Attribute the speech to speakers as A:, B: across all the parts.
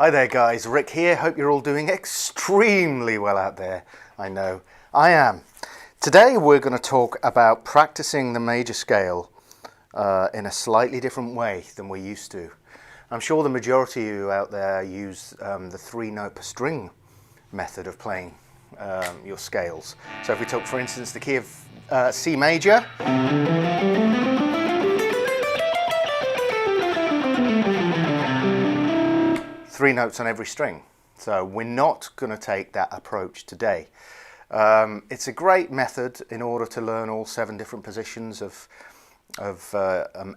A: Hi there guys, Rick here. Hope you're all doing extremely well out there. I know I am. Today we're going to talk about practicing the major scale in a slightly different way than we used to. I'm sure the majority of you out there use the 3-note per string method of playing your scales. So if we took, for instance, the key of C major, three notes on every string. So we're not going to take that approach today. It's a great method in order to learn all 7 different positions of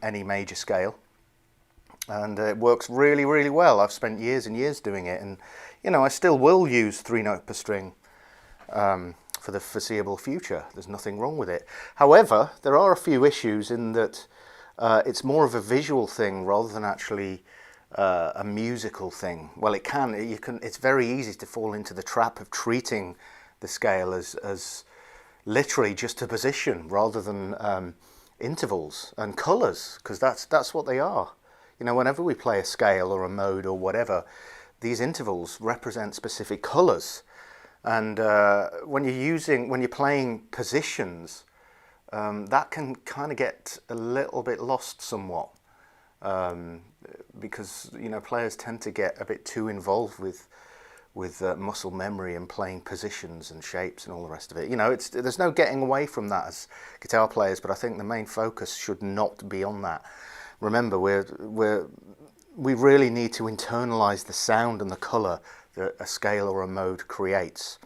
A: any major scale, and it works really well. I've spent years and years doing it, and you know, I still will use 3-note per string for the foreseeable future. There's nothing wrong with it. However, there are a few issues in that it's more of a visual thing rather than actually a musical thing. Well, it's very easy to fall into the trap of treating the scale as literally just a position rather than intervals and colours, because that's what they are. You know, whenever we play a scale or a mode or whatever, these intervals represent specific colours, and when you're playing positions, that can kind of get a little bit lost somewhat. Because you know, players tend to get a bit too involved with muscle memory and playing positions and shapes and all the rest of it. You know, there's no getting away from that as guitar players, but I think the main focus should not be on that. Remember, we really need to internalize the sound and the color that a scale or a mode creates,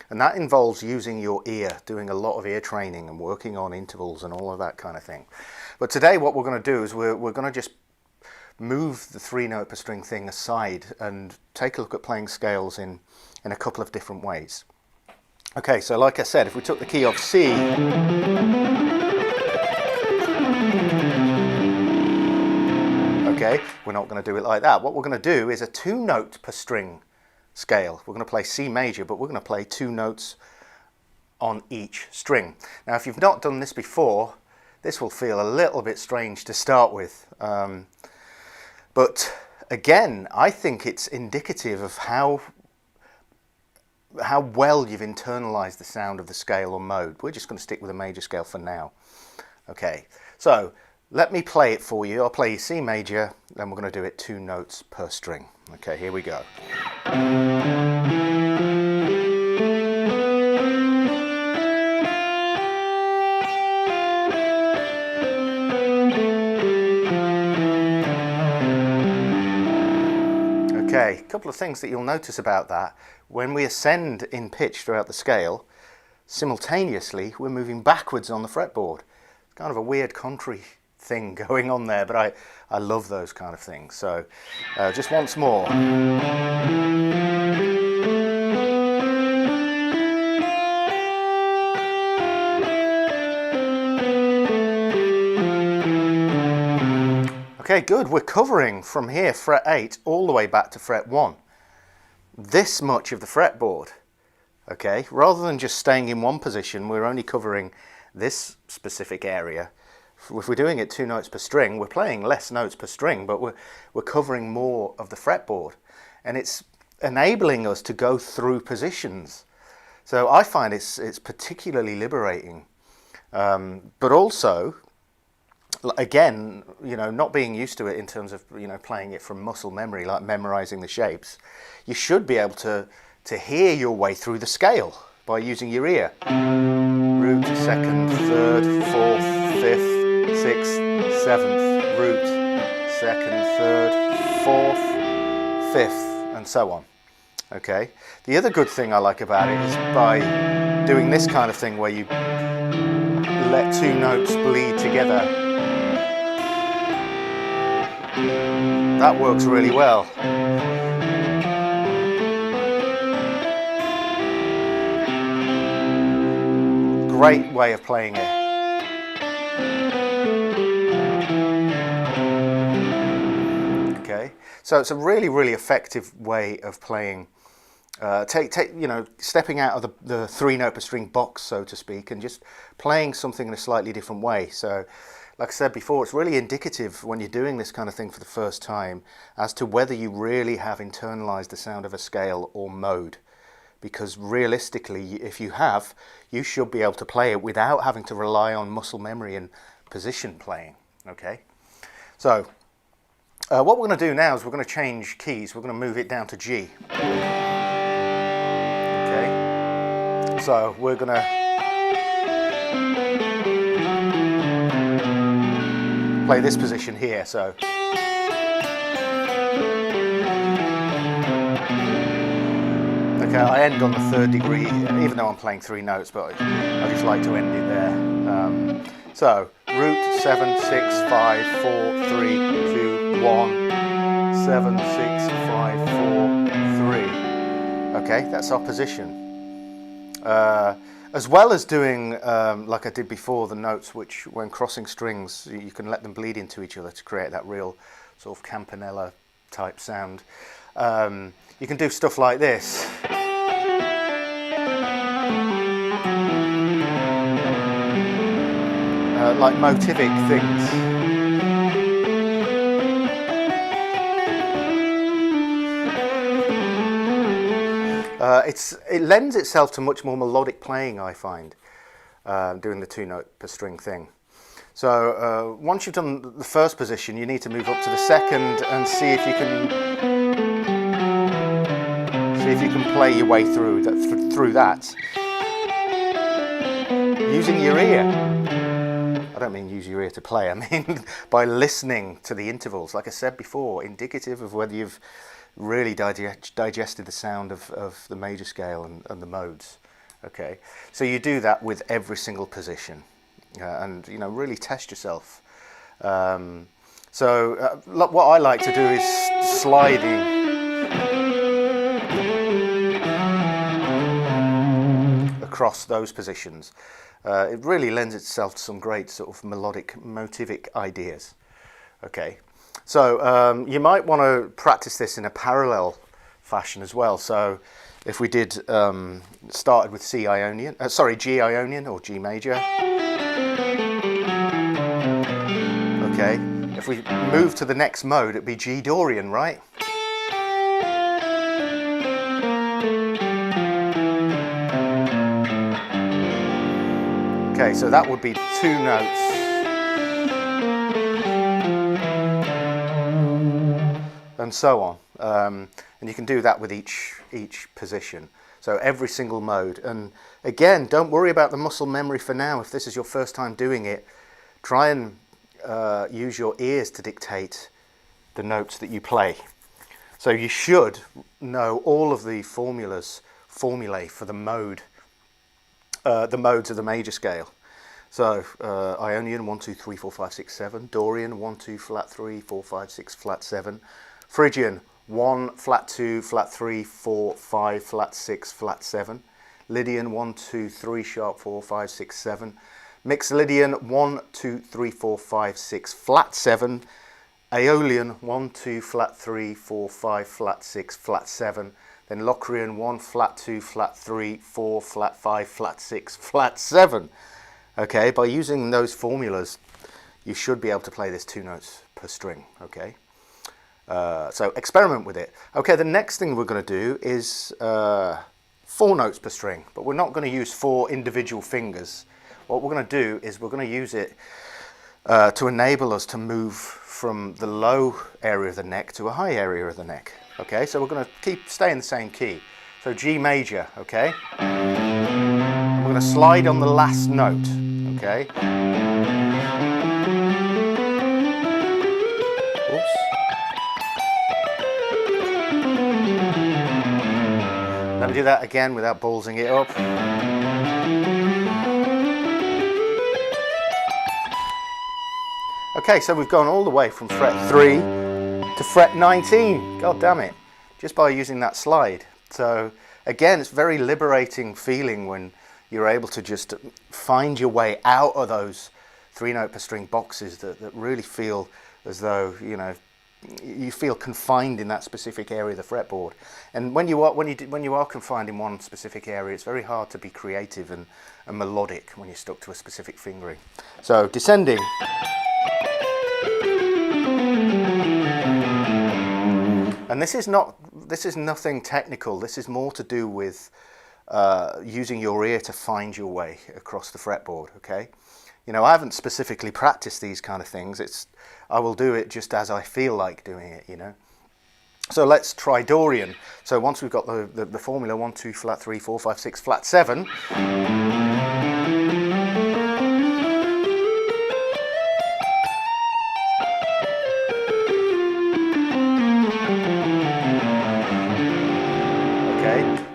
A: and that involves using your ear, doing a lot of ear training and working on intervals and all of that kind of thing. But today what we're going to do is we're going to just move the 3-note per string thing aside and take a look at playing scales in a couple of different ways. Okay, so like I said, if we took the key of C, okay, we're not going to do it like that. What we're going to do is a 2-note per string scale. We're going to play C major, but we're going to play 2 notes on each string. Now, if you've not done this before, this will feel a little bit strange to start with. But again, I think it's indicative of how well you've internalized the sound of the scale or mode. We're just going to stick with a major scale for now. Okay, so let me play it for you. I'll play you C major, then we're going to do it 2 notes per string. Okay, here we go. Okay, a couple of things that you'll notice about that. When we ascend in pitch throughout the scale, simultaneously we're moving backwards on the fretboard. It's kind of a weird contrary thing going on there, but I love those kind of things. So just once more. Okay, good. We're covering from here, fret 8, all the way back to fret 1. This much of the fretboard. Okay, rather than just staying in one position, we're only covering this specific area. If we're doing it 2 notes per string, we're playing less notes per string, but we're covering more of the fretboard. And it's enabling us to go through positions. So I find it's particularly liberating. But also, again, you know, not being used to it in terms of, you know, playing it from muscle memory, like memorizing the shapes, you should be able to hear your way through the scale by using your ear. Root, 2nd, 3rd, 4th, 5th, 6th, 7th, root, 2nd, 3rd, 4th, 5th, and so on. Okay. The other good thing I like about it is by doing this kind of thing where you let 2 notes bleed together. That works really well. Great way of playing it. Okay, so it's a really effective way of playing. You know, stepping out of the 3-note per string box, so to speak, and just playing something in a slightly different way. So like I said before, it's really indicative when you're doing this kind of thing for the first time as to whether you really have internalized the sound of a scale or mode. Because realistically, if you have, you should be able to play it without having to rely on muscle memory and position playing. Okay, so what we're going to do now is we're going to change keys. We're going to move it down to G. Okay, so we're going to play this position here. So okay, I end on the 3rd degree, even though I'm playing 3 notes, but I just like to end it there. So root 7 6 5 4 3 2 1 7 6 5 4 3. Okay, that's our position. As well as doing, like I did before, the notes which, when crossing strings, you can let them bleed into each other to create that real sort of campanella type sound. You can do stuff like this. Like motivic things. It lends itself to much more melodic playing, I find, doing the 2 note per string thing. So once you've done the first position, you need to move up to the second and see if you can play your way through that using your ear. I don't mean use your ear to play, I mean by listening to the intervals, like I said before, indicative of whether you've really digested the sound of the major scale and the modes. Okay, so you do that with every single position, and you know, really test yourself. What I like to do is sliding across those positions. It really lends itself to some great sort of melodic, motivic ideas. Okay, so you might want to practice this in a parallel fashion as well. So if we did started with G Ionian or G major. Okay, if we move to the next mode, it'd be G Dorian, right? Okay, so that would be 2 notes. And so on. And you can do that with each position. So every single mode. And again, don't worry about the muscle memory for now. If this is your first time doing it, try and use your ears to dictate the notes that you play. So you should know all of the formulae for the modes of the major scale. So Ionian 1 2 3 4 5 6 7, Dorian 1 2 flat 3 4 5 6 flat 7, Phrygian 1 flat 2 flat 3 4 5 flat 6 flat 7, Lydian 1 2 3 sharp 4 5 6 7, Mixolydian 1 2 3 4 5 6 flat 7, Aeolian 1 2 flat 3 4 5 flat 6 flat 7, then Locrian 1 flat 2 flat 3 4 flat 5 flat 6 flat 7. Okay, by using those formulas, you should be able to play this 2 notes per string. Okay, so experiment with it. Okay, the next thing we're going to do is 4 notes per string, but we're not going to use 4 individual fingers. What we're going to do is we're going to use it to enable us to move from the low area of the neck to a high area of the neck. Okay, so we're going to stay in the same key. So G major. Okay, we're going to slide on the last note. Okay. Oops. Let me do that again without ballsing it up. Okay, so we've gone all the way from fret 3 to fret 19. God damn it. Just by using that slide. So again, it's very liberating feeling when you're able to just find your way out of those 3 note per string boxes that really feel as though, you know, you feel confined in that specific area of the fretboard. And when you are confined in one specific area, it's very hard to be creative and melodic when you're stuck to a specific fingering. So descending. And this is nothing technical. This is more to do with using your ear to find your way across the fretboard. Okay, you know, I haven't specifically practiced these kind of things. I will do it just as I feel like doing it. You know. So let's try Dorian. So once we've got the formula 1, 2, flat 3, 4, 5, 6, flat 7.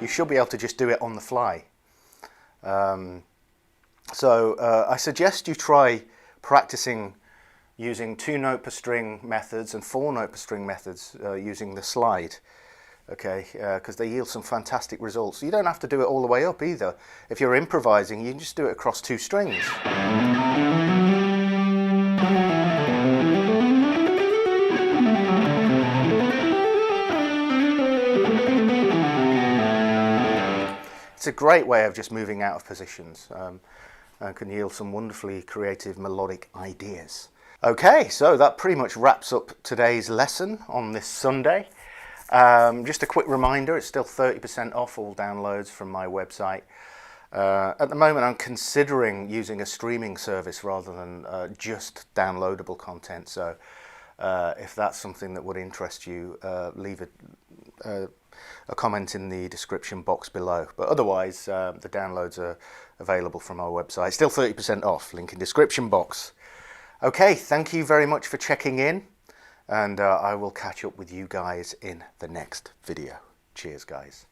A: You should be able to just do it on the fly. I suggest you try practicing using 2-note per string methods and 4-note per string methods using the slide, okay, because they yield some fantastic results. You don't have to do it all the way up either. If you're improvising, you can just do it across 2 strings. It's a great way of just moving out of positions and can yield some wonderfully creative melodic ideas. Okay, so that pretty much wraps up today's lesson on this Sunday. Just a quick reminder, it's still 30% off all downloads from my website. At the moment I'm considering using a streaming service rather than just downloadable content, so if that's something that would interest you, leave a comment in the description box below. But otherwise, the downloads are available from our website. Still 30% off, link in description box. Okay, thank you very much for checking in, and I will catch up with you guys in the next video. Cheers, guys.